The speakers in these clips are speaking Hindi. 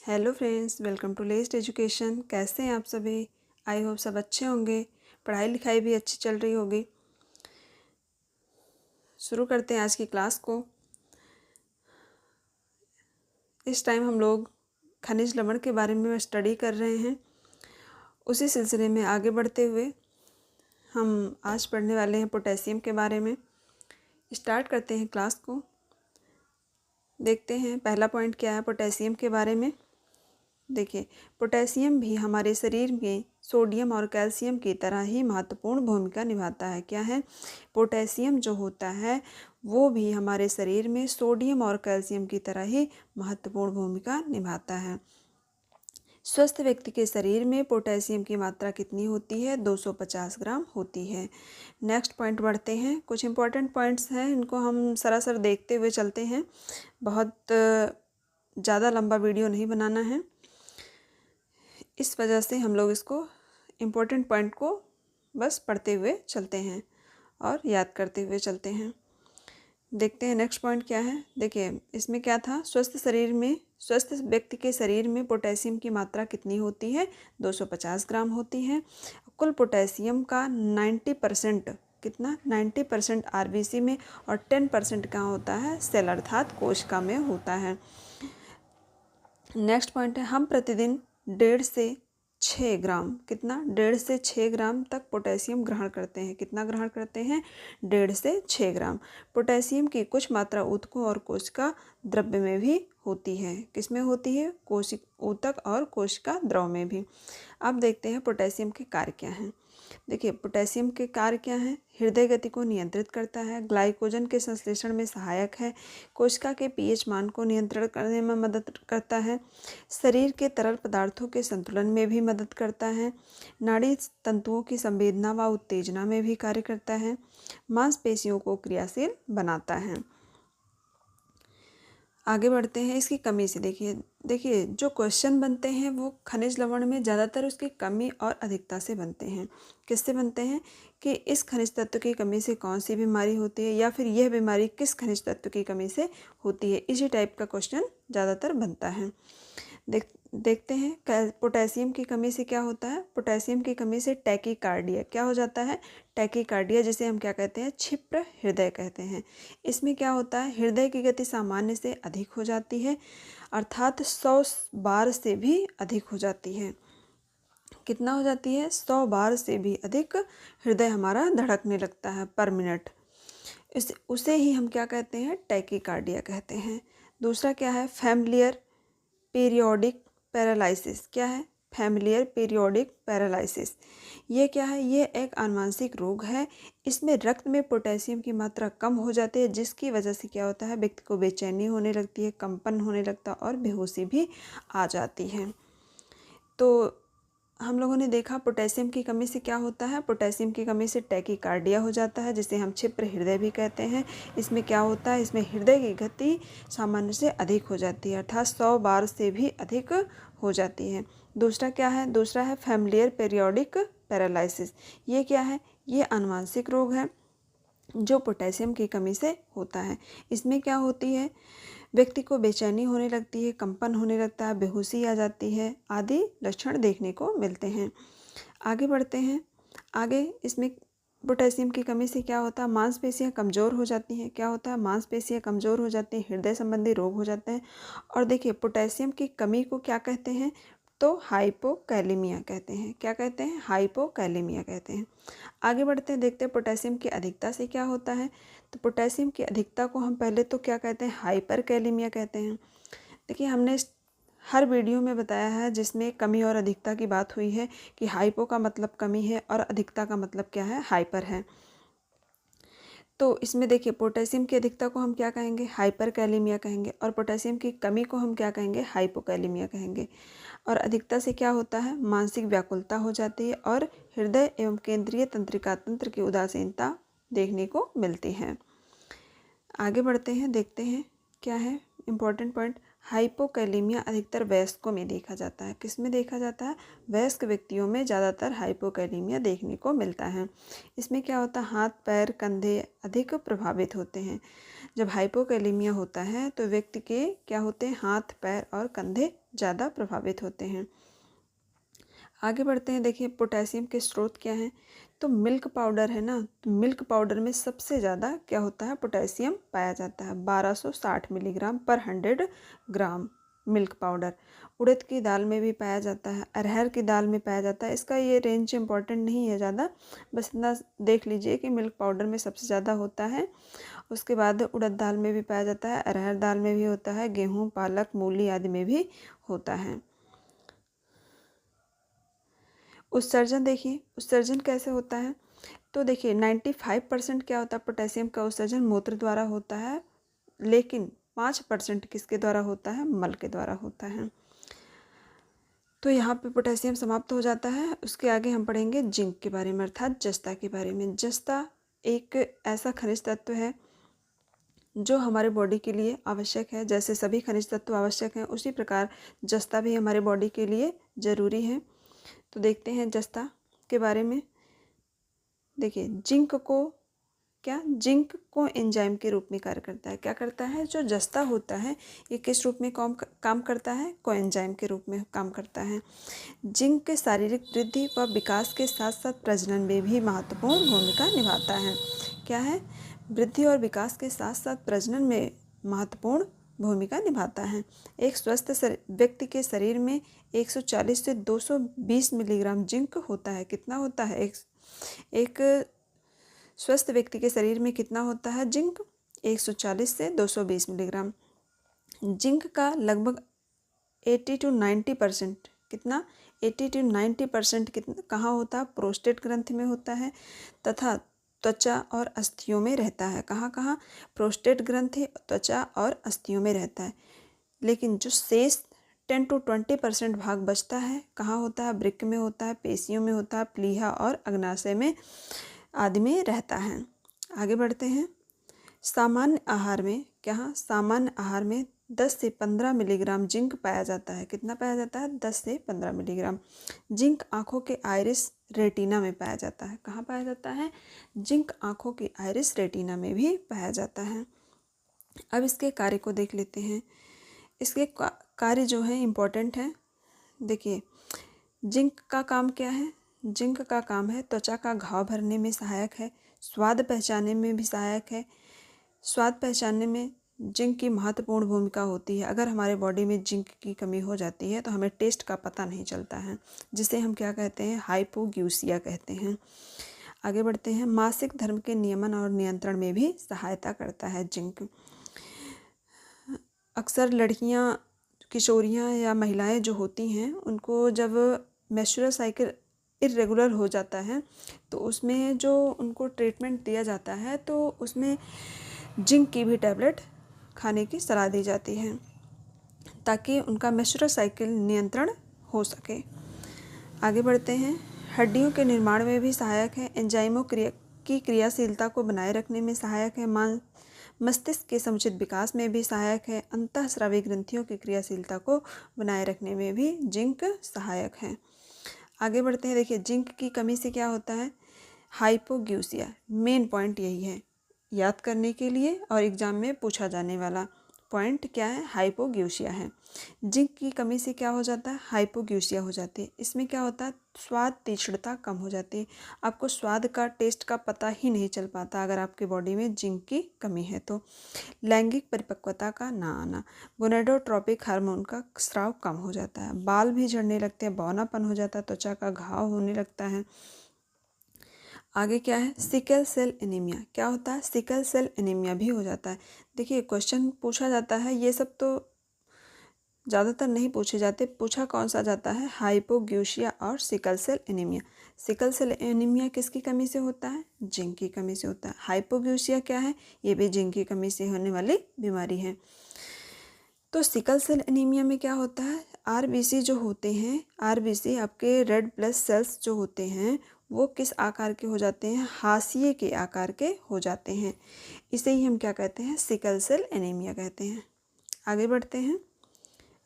Hello friends, welcome to lest education. कैसे हैं आप सभी? आई होप सब अच्छे होंगे, पढ़ाई लिखाई भी अच्छी चल रही होगी। शुरू करते हैं आज की क्लास को। इस टाइम हम लोग खनिज लवण के बारे में स्टडी कर रहे हैं। उसी सिलसिले में आगे बढ़ते हुए हम आज पढ़ने वाले हैं पोटेशियम के बारे में। स्टार्ट करते हैं क्लास को। देखते हैं पहला पॉइंट क्या है पोटेशियम के बारे में। देखिए, पोटेशियम भी हमारे शरीर में सोडियम और कैल्शियम की तरह ही महत्वपूर्ण भूमिका निभाता है। क्या है? पोटेशियम जो होता है वो भी हमारे शरीर में सोडियम और कैल्शियम की तरह ही महत्वपूर्ण भूमिका निभाता है। स्वस्थ व्यक्ति के शरीर में पोटेशियम की मात्रा कितनी होती है? 250 ग्राम होती है। नेक्स्ट पॉइंट बढ़ते हैं। कुछ इंपॉर्टेंट पॉइंट्स हैं, इनको हम सरासर देखते हुए चलते हैं। बहुत ज़्यादा लंबा वीडियो नहीं बनाना है, इस वजह से हम लोग इसको इम्पोर्टेंट पॉइंट को बस पढ़ते हुए चलते हैं और याद करते हुए चलते हैं। देखते हैं नेक्स्ट पॉइंट क्या है। देखिए, इसमें क्या था, स्वस्थ व्यक्ति के शरीर में पोटेशियम की मात्रा कितनी होती है? 250 ग्राम होती है। कुल पोटेशियम का 90% कितना? 90% आरबीसी में और 10% कहाँ होता है? सेल अर्थात कोशिका में होता है। नेक्स्ट पॉइंट है, हम प्रतिदिन 1.5 से 6 ग्राम, कितना? 1.5 से 6 ग्राम तक पोटेशियम ग्रहण करते हैं। कितना ग्रहण करते हैं? 1.5 से 6 ग्राम। पोटेशियम की कुछ मात्रा ऊतकों और कोशिका द्रव्य में भी होती है। किस में होती है? ऊतक और कोशिका द्रव में भी। अब देखते हैं पोटेशियम के कार्य क्या हैं। देखिए, पोटेशियम के कार्य क्या हैं? हृदय गति को नियंत्रित करता है, ग्लाइकोजन के संश्लेषण में सहायक है, कोशिका के पीएच मान को नियंत्रण करने में मदद करता है, शरीर के तरल पदार्थों के संतुलन में भी मदद करता है, नाड़ी तंतुओं की संवेदना व उत्तेजना में भी कार्य करता है, मांसपेशियों को क्रियाशील बनाता है। आगे बढ़ते हैं इसकी कमी से। देखिए जो क्वेश्चन बनते हैं वो खनिज लवण में ज़्यादातर उसकी कमी और अधिकता से बनते हैं। किससे बनते हैं कि इस खनिज तत्व की कमी से कौन सी बीमारी होती है, या फिर यह बीमारी किस खनिज तत्व की कमी से होती है। इसी टाइप का क्वेश्चन ज़्यादातर बनता है। देखते हैं पोटेशियम की कमी से क्या होता है। पोटेशियम की कमी से टैकीकार्डिया क्या हो जाता है? टैकीकार्डिया, जिसे हम क्या कहते हैं? क्षिप्र हृदय कहते हैं। इसमें क्या होता है? हृदय की गति सामान्य से अधिक हो जाती है, अर्थात 100 बार से भी अधिक हो जाती है। कितना हो जाती है? 100 बार से भी अधिक हृदय हमारा धड़कने लगता है पर मिनट। उसे ही हम क्या कहते हैं? टैकीकार्डिया कहते हैं। दूसरा क्या है? Familiar periodic paralysis. क्या है? Familiar periodic paralysis. ये क्या है? ये एक आनुवंशिक रोग है। इसमें रक्त में पोटेशियम की मात्रा कम हो जाती है, जिसकी वजह से क्या होता है? व्यक्ति को बेचैनी होने लगती है, कंपन होने लगता है और बेहोशी भी आ जाती है। तो हम लोगों ने देखा पोटेशियम की कमी से क्या होता है। पोटेशियम की कमी से टैकीकार्डिया हो जाता है, जिसे हम क्षिप्र हृदय भी कहते हैं। इसमें क्या होता है? इसमें हृदय की गति सामान्य से अधिक हो जाती है, अर्थात 100 बार से भी अधिक हो जाती है। दूसरा क्या है? दूसरा है फैमिलियर पीरियोडिक पैरालिसिस। ये क्या है? ये आनुवंशिक रोग है जो पोटेशियम की कमी से होता है। इसमें क्या होती है? व्यक्ति को बेचैनी होने लगती है, कंपन होने लगता है, बेहोशी आ जाती है आदि लक्षण देखने को मिलते हैं। आगे बढ़ते हैं। आगे इसमें पोटेशियम की कमी से क्या होता है? मांसपेशियां कमज़ोर हो जाती हैं। क्या होता है? मांसपेशियां कमज़ोर हो जाती हैं, हृदय संबंधी रोग हो जाते हैं। और देखिए, पोटेशियम की कमी को क्या कहते हैं? तो हाइपोकैलेमिया कहते हैं। क्या कहते हैं? हाइपोकैलेमिया कहते हैं। आगे बढ़ते हैं, देखते हैं पोटेशियम की अधिकता से क्या होता है। तो पोटेशियम की अधिकता को हम पहले तो क्या कहते हैं? हाइपरकैलेमिया कहते हैं। देखिए, हमने हर वीडियो में बताया है जिसमें कमी और अधिकता की बात हुई है कि हाइपो का मतलब कमी है और अधिकता का मतलब क्या है? हाइपर है। तो इसमें देखिए, पोटेशियम की अधिकता को हम क्या कहेंगे? हाइपरकैलेमिया कहेंगे, और पोटेशियम की कमी को हम क्या कहेंगे? हाइपोकैलेमिया कहेंगे। और अधिकता से क्या होता है? मानसिक व्याकुलता हो जाती है और हृदय एवं केंद्रीय तंत्रिका तंत्र की उदासीनता देखने को मिलती है। आगे बढ़ते हैं, देखते हैं क्या है इम्पोर्टेंट पॉइंट। हाइपोकैलेमिया अधिकतर वयस्कों में देखा जाता है। किस में देखा जाता है? वयस्क व्यक्तियों में ज़्यादातर हाइपोकैलेमिया देखने को मिलता है। इसमें क्या होता है? हाथ, पैर, कंधे अधिक प्रभावित होते हैं। जब हाइपोकैलेमिया होता है तो व्यक्ति के क्या होते हैं? हाथ, पैर और कंधे ज़्यादा प्रभावित होते हैं। आगे बढ़ते हैं। देखिए पोटेशियम के स्रोत क्या हैं। तो मिल्क पाउडर है ना, तो मिल्क पाउडर में सबसे ज़्यादा क्या होता है, पोटेशियम पाया जाता है। 1260 मिलीग्राम पर 100 ग्राम मिल्क पाउडर। उड़द की दाल में भी पाया जाता है, अरहर की दाल में पाया जाता है। इसका ये रेंज इंपॉर्टेंट नहीं है ज़्यादा, बस इतना देख लीजिए कि मिल्क पाउडर में सबसे ज़्यादा होता है। उसके बाद उड़द दाल में भी पाया जाता है, अरहर दाल में भी होता है, गेहूँ, पालक, मूली आदि में भी होता है। उत्सर्जन देखिए, उत्सर्जन कैसे होता है। तो देखिए 95% क्या होता है, पोटेशियम का उत्सर्जन मूत्र द्वारा होता है, लेकिन 5% किसके द्वारा होता है, मल के द्वारा होता है। तो यहाँ पे पोटेशियम समाप्त हो जाता है। उसके आगे हम पढ़ेंगे जिंक के बारे में, अर्थात जस्ता के बारे में। जस्ता एक ऐसा खनिज तत्व है जो हमारे बॉडी के लिए आवश्यक है। जैसे सभी खनिज तत्व आवश्यक हैं, उसी प्रकार जस्ता भी हमारे बॉडी के लिए ज़रूरी है। तो देखते हैं जस्ता के बारे में। देखिए जिंक को एंजाइम के रूप में कार्य करता है। क्या करता है, जो जस्ता होता है ये किस रूप में काम करता है, कोएंजाइम के रूप में काम करता है। जिंक के शारीरिक वृद्धि व विकास के साथ साथ प्रजनन में भी महत्वपूर्ण भूमिका निभाता है। क्या है, वृद्धि और विकास के साथ साथ प्रजनन में महत्वपूर्ण भूमिका निभाता है। एक स्वस्थ व्यक्ति के शरीर में 140 से 220 मिलीग्राम जिंक होता है। कितना होता है, एक स्वस्थ व्यक्ति के शरीर में कितना होता है, जिंक 140 से 220 मिलीग्राम। जिंक का लगभग 80 to 90% कितना, 80 to 90% कितना कहाँ होता है, प्रोस्टेट ग्रंथि में होता है तथा त्वचा और अस्थियों में रहता है। कहाँ कहाँ, प्रोस्टेट ग्रंथि, त्वचा और अस्थियों में रहता है। लेकिन जो शेष 10 to 20% भाग बचता है, कहाँ होता है, वृक्क में होता है, पेशियों में होता है, प्लीहा और अग्नाशय में आदि में रहता है। आगे बढ़ते हैं। सामान्य आहार में सामान्य आहार में 10 से 15 मिलीग्राम जिंक पाया जाता है। कितना पाया जाता है, 10 से 15 मिलीग्राम। जिंक आँखों के आइरिस रेटिना में पाया जाता है। कहाँ पाया जाता है, जिंक आँखों की आइरिस रेटिना में भी पाया जाता है। अब इसके कार्य को देख लेते हैं। इसके कार्य जो है इम्पोर्टेंट है। देखिए जिंक का काम क्या है, जिंक का काम है त्वचा का घाव भरने में सहायक है, स्वाद पहचानने में भी सहायक है। स्वाद पहचानने में जिंक की महत्वपूर्ण भूमिका होती है। अगर हमारे बॉडी में जिंक की कमी हो जाती है तो हमें टेस्ट का पता नहीं चलता है, जिसे हम क्या कहते हैं, हाइपोग्यूसिया कहते हैं। आगे बढ़ते हैं। मासिक धर्म के नियमन और नियंत्रण में भी सहायता करता है जिंक। अक्सर लड़कियां, किशोरियां या महिलाएं जो होती हैं, उनको जब मेंस्ट्रुअल साइकिल इरेगुलर हो जाता है तो उसमें जो उनको ट्रीटमेंट दिया जाता है तो उसमें जिंक की भी टैबलेट खाने की सलाह दी जाती है ताकि उनका मेंस्ट्रुअल साइकिल नियंत्रण हो सके। आगे बढ़ते हैं। हड्डियों के निर्माण में भी सहायक है, एंजाइमों की क्रियाशीलता को बनाए रखने में सहायक है, मस्तिष्क के समुचित विकास में भी सहायक है, अंतःस्रावी ग्रंथियों की क्रियाशीलता को बनाए रखने में भी जिंक सहायक है। आगे बढ़ते हैं। देखिए जिंक की कमी से क्या होता है, हाइपोग्यूसिया। मेन पॉइंट यही है याद करने के लिए और एग्जाम में पूछा जाने वाला पॉइंट क्या है, हाइपोग्यूसिया है। जिंक की कमी से क्या हो जाता है, हाइपोग्यूसिया हो जाती है। इसमें क्या होता है, स्वाद तीक्ष्णता कम हो जाती है। आपको स्वाद का, टेस्ट का पता ही नहीं चल पाता अगर आपके बॉडी में जिंक की कमी है तो। लैंगिक परिपक्वता का ना आना, गोनेडोट्रोपिक हार्मोन का स्राव कम हो जाता है, बाल भी झड़ने लगते हैं, बौनापन हो जाता है, त्वचा का घाव होने लगता है। आगे क्या है, सिकल सेल एनीमिया। क्या होता है, सिकल सेल एनीमिया भी हो जाता है। देखिए क्वेश्चन पूछा जाता है, ये सब तो ज़्यादातर नहीं पूछे जाते, पूछा कौन सा जाता है, हाइपोग्यूसिया और sickle cell anaemia. Sickle cell anaemia किसकी कमी से होता है, जिंक की कमी से होता है। हाइपोग्यूसिया क्या है, ये भी जिंक की कमी से होने वाली बीमारी है। तो सिकल सेल एनीमिया में क्या होता है, आरबीसी जो होते हैं, आरबीसी आपके रेड ब्लड सेल्स जो होते हैं वो किस आकार के हो जाते हैं, हाशिए के आकार के हो जाते हैं। इसे ही हम क्या कहते हैं, सिकल सेल एनीमिया कहते हैं। आगे बढ़ते हैं।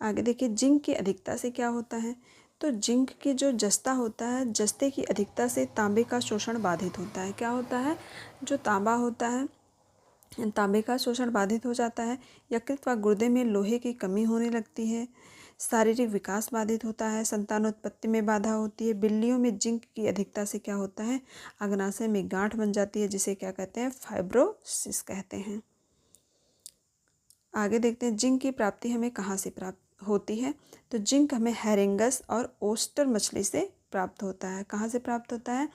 आगे देखिए जिंक की अधिकता से क्या होता है, तो जिंक की जो जस्ता होता है, जस्ते की अधिकता से तांबे का शोषण बाधित होता है। क्या होता है, जो तांबा होता है, तांबे का शोषण बाधित हो जाता है। यकृत व गुर्दे में लोहे की कमी होने लगती है। शारीरिक विकास बाधित होता है, संतानोत्पत्ति में बाधा होती है। बिल्लियों में जिंक की अधिकता से क्या होता है, अग्नाशय में गांठ बन जाती है, जिसे क्या कहते हैं, फाइब्रोसिस कहते हैं। आगे देखते हैं जिंक की प्राप्ति हमें कहाँ से प्राप्त होती है। तो जिंक हमें हेरिंगस और ओस्टर मछली से प्राप्त होता है। कहाँ से प्राप्त होता है,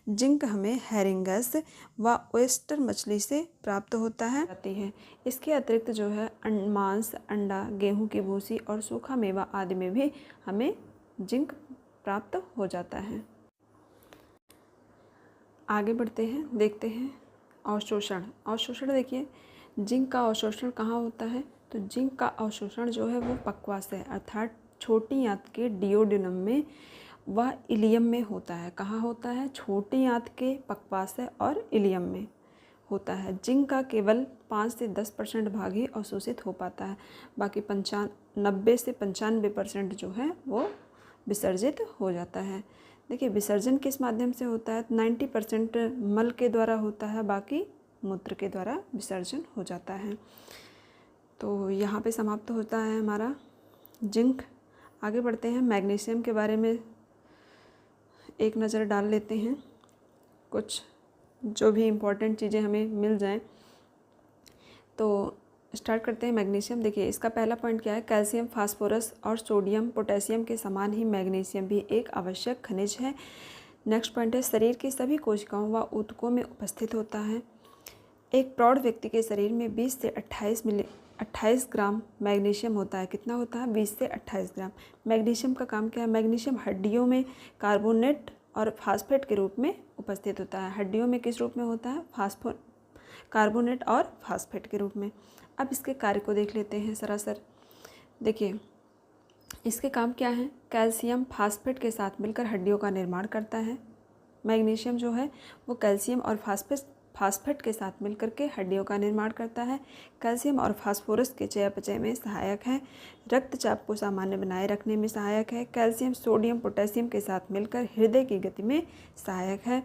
जिंक हमें हेरिंगस व ओस्टर मछली से प्राप्त होता है। इसके अतिरिक्त जो है मांस, अंडा, गेहूं की भूसी और सूखा मेवा आदि में भी हमें जिंक प्राप्त हो जाता है। आगे बढ़ते हैं, देखते हैं अवशोषण। अवशोषण देखिए, जिंक का अवशोषण कहाँ होता है, तो जिंक का अवशोषण जो है वो पक्वाशय अर्थात छोटी आंत के डिओडिनम में व इलियम में होता है। कहाँ होता है, छोटी आंत के पक्वाशय और इलियम में होता है। जिंक का केवल 5 से 10% भाग ही अवशोषित हो पाता है, बाकी 90 से 95% जो है वो विसर्जित हो जाता है। देखिए विसर्जन किस माध्यम से होता है, 90% मल के द्वारा होता है, बाकी मूत्र के द्वारा विसर्जन हो जाता है। तो यहाँ पे समाप्त होता है हमारा जिंक। आगे बढ़ते हैं, मैग्नीशियम के बारे में एक नज़र डाल लेते हैं, कुछ जो भी इम्पोर्टेंट चीज़ें हमें मिल जाएं। तो स्टार्ट करते हैं मैग्नीशियम। देखिए इसका पहला पॉइंट क्या है, कैल्शियम, फास्फोरस और सोडियम, पोटेशियम के समान ही मैग्नीशियम भी एक आवश्यक खनिज है। नेक्स्ट पॉइंट है, शरीर की सभी कोशिकाओं व ऊतकों में उपस्थित होता है। एक प्रौढ़ व्यक्ति के शरीर में 20 से 28 ग्राम मैग्नीशियम होता है। कितना होता है, 20 से 28 ग्राम। मैग्नीशियम का काम क्या है, मैग्नीशियम हड्डियों में कार्बोनेट और फास्फेट के रूप में उपस्थित होता है। हड्डियों में किस रूप में होता है, कार्बोनेट और फास्फेट के रूप में। अब इसके कार्य को देख लेते हैं सरासर। देखिए इसके काम क्या है, कैल्शियम फास्फेट के साथ मिलकर हड्डियों का निर्माण करता है। मैग्नीशियम जो है वो कैल्शियम और फास्फेट के साथ मिलकर के हड्डियों का निर्माण करता है। कैल्शियम और फास्फोरस के चयापचय में सहायक है। रक्तचाप को सामान्य बनाए रखने में सहायक है। कैल्शियम सोडियम पोटेशियम के साथ मिलकर हृदय की गति में सहायक है।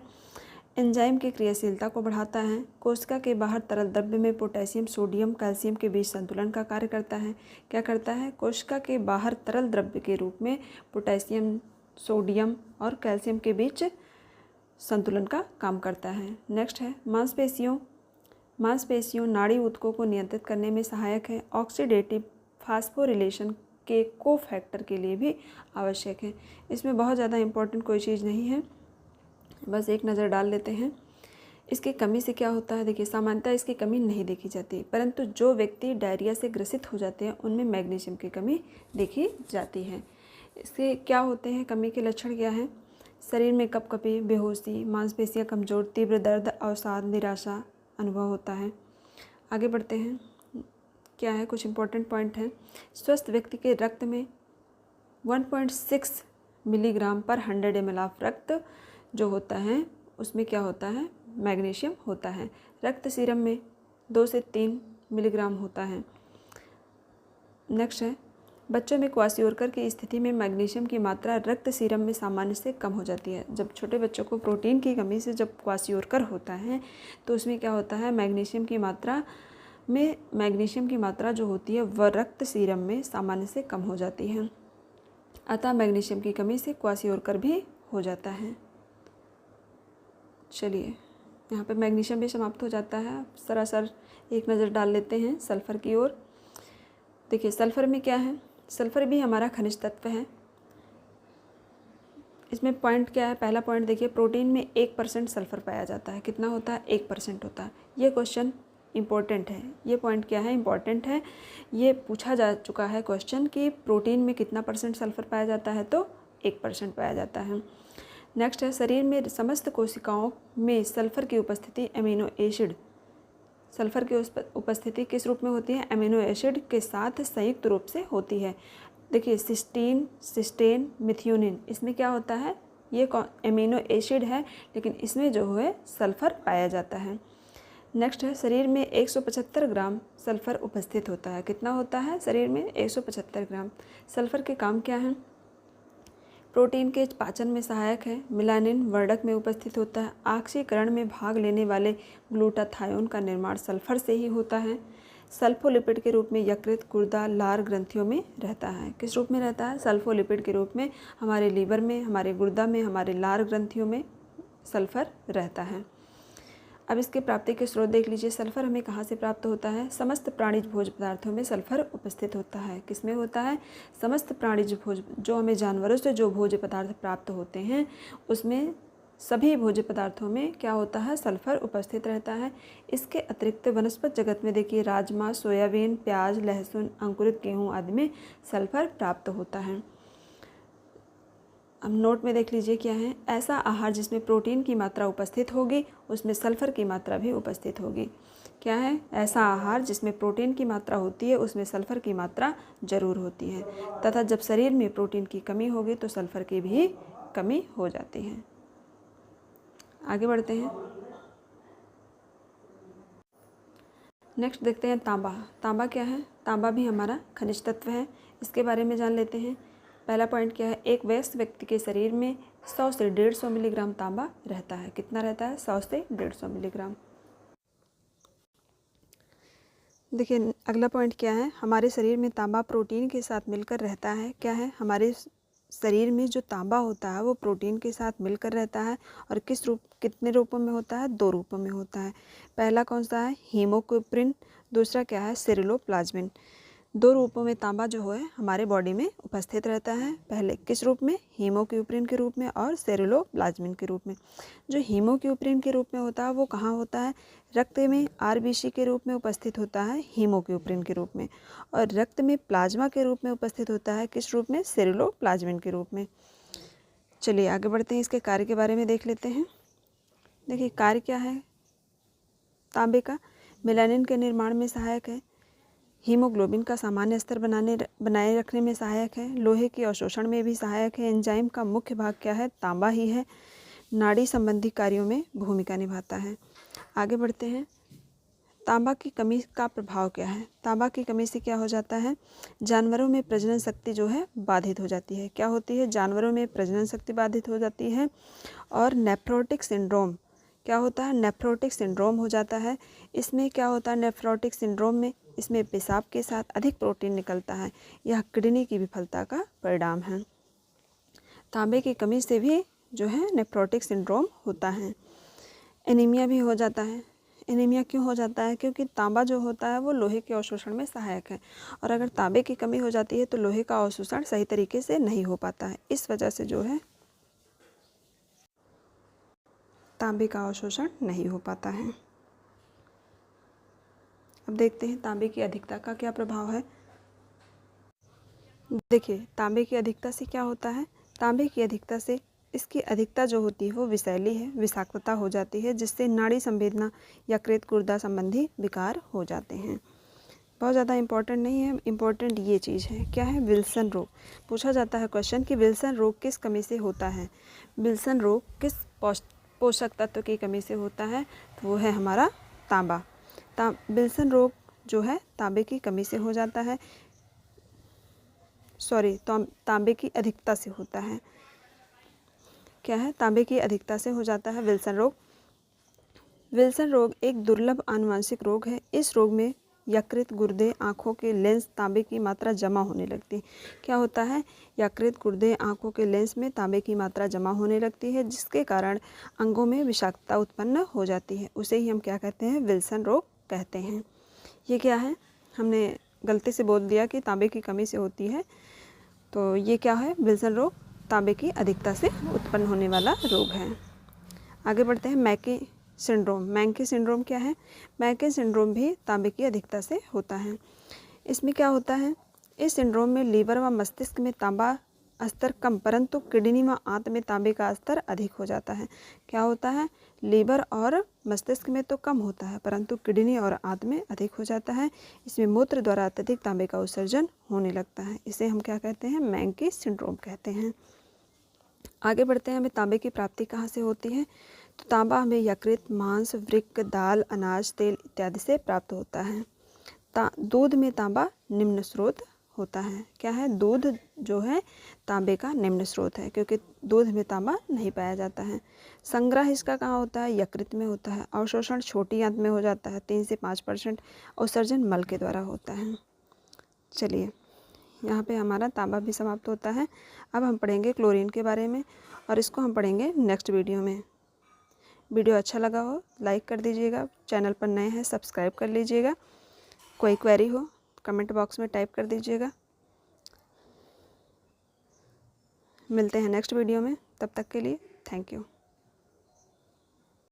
एंजाइम की क्रियाशीलता को बढ़ाता है। कोशिका के बाहर तरल द्रव्य में पोटेशियम सोडियम कैल्शियम के बीच संतुलन का कार्य करता है। क्या करता है, कोशिका के बाहर तरल द्रव्य के रूप में पोटेशियम सोडियम और कैल्शियम के बीच संतुलन का काम करता है। नेक्स्ट है मांसपेशियों नाड़ी ऊतकों को नियंत्रित करने में सहायक है। ऑक्सीडेटिव फास्फोरिलेशन के कोफैक्टर के लिए भी आवश्यक है। इसमें बहुत ज़्यादा इम्पोर्टेंट कोई चीज़ नहीं है, बस एक नज़र डाल लेते हैं। इसकी कमी से क्या होता है, देखिए सामान्यतः इसकी कमी नहीं देखी जाती, परंतु जो व्यक्ति डायरिया से ग्रसित हो जाते हैं उनमें मैग्नीशियम की कमी देखी जाती है। इसके क्या होते हैं, कमी के लक्षण क्या हैं, शरीर में कपकपी, बेहोशी, मांसपेशियां कमज़ोर, तीव्र दर्द, अवसाद, निराशा अनुभव होता है। आगे बढ़ते हैं, क्या है, कुछ इंपॉर्टेंट पॉइंट हैं। स्वस्थ व्यक्ति के रक्त में 1.6 मिलीग्राम पर 100 ml ऑफ रक्त जो होता है उसमें क्या होता है, मैग्नीशियम होता है। रक्त सीरम में 2 से 3 मिलीग्राम होता है। नेक्स्ट है, बच्चों में क्वाशियोरकर की स्थिति में मैग्नीशियम की मात्रा रक्त सीरम में सामान्य से कम हो जाती है। जब छोटे बच्चों को प्रोटीन की कमी से जब क्वाशियोरकर होता है तो उसमें क्या होता है, मैग्नीशियम की मात्रा जो होती है वह रक्त सीरम में सामान्य से कम हो जाती है। अतः मैग्नीशियम की कमी से क्वाशियोरकर भी हो जाता है। चलिए यहाँ पे मैग्नीशियम भी समाप्त हो जाता है। सरासर एक नज़र डाल लेते हैं सल्फ़र की ओर। देखिए सल्फ़र में क्या है, सल्फ़र भी हमारा खनिज तत्व है। इसमें पॉइंट क्या है, पहला पॉइंट देखिए, प्रोटीन में 1% सल्फ़र पाया जाता है। कितना होता है, 1% होता है। ये क्वेश्चन इम्पोर्टेंट है, ये पॉइंट क्या है, इम्पोर्टेंट है। ये पूछा जा चुका है क्वेश्चन कि प्रोटीन में कितना % सल्फ़र पाया जाता है, तो 1% पाया जाता है। नेक्स्ट है, शरीर में समस्त कोशिकाओं में सल्फ़र की उपस्थिति एमिनो एसिड, सल्फ़र की उपस्थिति किस रूप में होती है, एमिनो एसिड के साथ संयुक्त रूप से होती है। देखिए सिस्टेन, मिथियोनिन, इसमें क्या होता है, ये एमिनो एसिड है लेकिन इसमें जो है सल्फ़र पाया जाता है। नेक्स्ट है, शरीर में 175 ग्राम सल्फ़र उपस्थित होता है। कितना होता है, शरीर में 175 ग्राम। सल्फ़र के काम क्या हैं, प्रोटीन के पाचन में सहायक है। मिलानिन वर्णक में उपस्थित होता है। ऑक्सीकरण में भाग लेने वाले ग्लूटाथायोन का निर्माण सल्फ़र से ही होता है। सल्फोलिपिड के रूप में यकृत, गुर्दा, लार ग्रंथियों में रहता है। किस रूप में रहता है? सल्फोलिपिड के रूप में हमारे लीवर में, हमारे गुर्दा में, हमारे लार ग्रंथियों में सल्फर रहता है। अब इसके प्राप्ति के स्रोत देख लीजिए। सल्फर हमें कहाँ से प्राप्त होता है? समस्त प्राणिज भोज्य पदार्थों में सल्फर उपस्थित होता है। किसमें होता है? समस्त प्राणिज भोज्य, जो हमें जानवरों से जो भोज्य पदार्थ प्राप्त होते हैं उसमें सभी भोज्य पदार्थों में क्या होता है? सल्फर उपस्थित रहता है। इसके अतिरिक्त वनस्पति जगत में देखिए राजमा, सोयाबीन, प्याज, लहसुन, अंकुरित गेहूँ आदि में सल्फर प्राप्त होता है। अब नोट में देख लीजिए क्या है? ऐसा आहार जिसमें प्रोटीन की मात्रा उपस्थित होगी उसमें सल्फर की मात्रा भी उपस्थित होगी। क्या है? ऐसा आहार जिसमें प्रोटीन की मात्रा होती है उसमें सल्फर की मात्रा जरूर होती है, तथा जब शरीर में प्रोटीन की कमी होगी तो सल्फर की भी कमी हो जाती है। आगे बढ़ते हैं। नेक्स्ट देखते हैं तांबा। तांबा क्या है? तांबा भी हमारा खनिज तत्व है। इसके बारे में जान लेते हैं। पहला पॉइंट क्या है? एक वयस्क व्यक्ति के शरीर में 100 से 150 मिलीग्राम तांबा रहता है। कितना रहता है? 100 से 150 मिलीग्राम। देखिए अगला पॉइंट क्या है? हमारे शरीर में तांबा प्रोटीन के साथ मिलकर रहता है। क्या है? हमारे शरीर में जो तांबा होता है वो प्रोटीन के साथ मिलकर रहता है। और कितने रूपों में होता है? 2 रूपों में होता है। पहला कौन सा है? हीमोग्लोबिन। दूसरा क्या है? सेरुलोप्लाज्मिन। 2 रूपों में तांबा जो है हमारे बॉडी में उपस्थित रहता है। पहले किस रूप में? हीमोग्लोबिन के रूप में और सेरुलोप्लाज्मिन के रूप में। जो हीमोग्लोबिन के रूप में होता है वो कहाँ होता है? रक्त में आरबीसी के रूप में उपस्थित होता है हीमोग्लोबिन के रूप में, और रक्त में प्लाज्मा के रूप में उपस्थित होता है किस रूप में? सेरुलोप्लाज्मिन के रूप में। चलिए आगे बढ़ते हैं, इसके कार्य के बारे में देख लेते हैं। देखिए कार्य क्या है तांबे का? मेलानिन के निर्माण में सहायक है, हीमोग्लोबिन का सामान्य स्तर बनाए रखने में सहायक है, लोहे के अवशोषण में भी सहायक है। एंजाइम का मुख्य भाग क्या है? तांबा ही है। नाड़ी संबंधी कार्यों में भूमिका निभाता है। आगे बढ़ते हैं। तांबा की कमी का प्रभाव क्या है? तांबा की कमी से क्या हो जाता है? जानवरों में प्रजनन शक्ति जो है बाधित हो जाती है। क्या होती है? जानवरों में प्रजनन शक्ति बाधित हो जाती है। और नेफ्रोटिक सिंड्रोम क्या होता है? नेफ्रोटिक सिंड्रोम हो जाता है। इसमें क्या होता है? नेफ्रोटिक सिंड्रोम में इसमें पेशाब के साथ अधिक प्रोटीन निकलता है। यह किडनी की विफलता का परिणाम है। तांबे की कमी से भी जो है नेफ्रोटिक सिंड्रोम होता है। एनीमिया भी हो जाता है। एनीमिया क्यों हो जाता है? क्योंकि तांबा जो होता है वो लोहे के अवशोषण में सहायक है, और अगर तांबे की कमी हो जाती है तो लोहे का अवशोषण सही तरीके से नहीं हो पाता है। इस वजह से जो है तांबे का अवशोषण नहीं हो पाता है। अब देखते हैं तांबे की अधिकता का क्या प्रभाव है। देखिए तांबे की अधिकता से क्या होता है? तांबे की अधिकता से इसकी अधिकता जो होती है वो विषैली है, विषाक्तता हो जाती है, जिससे नाड़ी संवेदना, यकृत, गुर्दा संबंधी विकार हो जाते हैं। बहुत ज़्यादा इम्पोर्टेंट नहीं है, इम्पोर्टेंट ये चीज़ है। क्या है? विल्सन रोग। पूछा जाता है क्वेश्चन कि विल्सन रोग किस कमी से होता है? विल्सन रोग किस पोषक तत्व की कमी से होता है? तो वो है हमारा तांबा। विल्सन रोग जो है तांबे की कमी से हो जाता है, तांबे की अधिकता से होता है। क्या है? तांबे की अधिकता से हो जाता है विल्सन रोग। विल्सन रोग एक दुर्लभ आनुवंशिक रोग है। इस रोग में यकृत, गुर्दे, आँखों के लेंस तांबे की मात्रा जमा होने लगती है। क्या होता है? यकृत, गुर्दे, आँखों के लेंस में तांबे की मात्रा जमा होने लगती है, जिसके कारण अंगों में विषाक्तता उत्पन्न हो जाती है। उसे ही हम क्या कहते हैं? विल्सन रोग कहते हैं। ये क्या है? हमने गलती से बोल दिया कि तांबे की कमी से होती है, तो ये क्या है? विल्सन रोग तांबे की अधिकता से उत्पन्न होने वाला रोग है। आगे बढ़ते हैं। मैकी सिंड्रोम। मैंकी सिंड्रोम क्या है? मैंकी सिंड्रोम भी तांबे की अधिकता से होता है। इसमें क्या होता है? इस सिंड्रोम में लीवर व मस्तिष्क में तांबा स्तर कम, परंतु किडनी व आंत में तांबे का स्तर अधिक हो जाता है। क्या होता है? लीवर और मस्तिष्क में तो कम होता है, परंतु किडनी और आंत में अधिक हो जाता है। इसमें मूत्र द्वारा अत्यधिक तांबे का उत्सर्जन होने लगता है। इसे हम क्या कहते हैं? मैंकी सिंड्रोम कहते हैं। आगे बढ़ते हैं। हमें तांबे की प्राप्ति कहाँ से होती है? तो तांबा हमें यकृत, मांस, वृक्क, दाल, अनाज, तेल इत्यादि से प्राप्त होता है। दूध में तांबा निम्न स्रोत होता है। क्या है? दूध जो है तांबे का निम्न स्रोत है, क्योंकि दूध में तांबा नहीं पाया जाता है। संग्रह इसका कहाँ होता है? यकृत में होता है। अवशोषण छोटी आंत में हो जाता है 3 से 5%। और सर्जन मल के द्वारा होता है। चलिए, यहाँ पे हमारा तांबा भी समाप्त होता है। अब हम पढ़ेंगे क्लोरीन के बारे में, और इसको हम पढ़ेंगे नेक्स्ट वीडियो में। वीडियो अच्छा लगा हो लाइक कर दीजिएगा, चैनल पर नए हैं सब्सक्राइब कर लीजिएगा। कोई क्वेरी हो कमेंट बॉक्स में टाइप कर दीजिएगा। मिलते हैं नेक्स्ट वीडियो में, तब तक के लिए थैंक यू।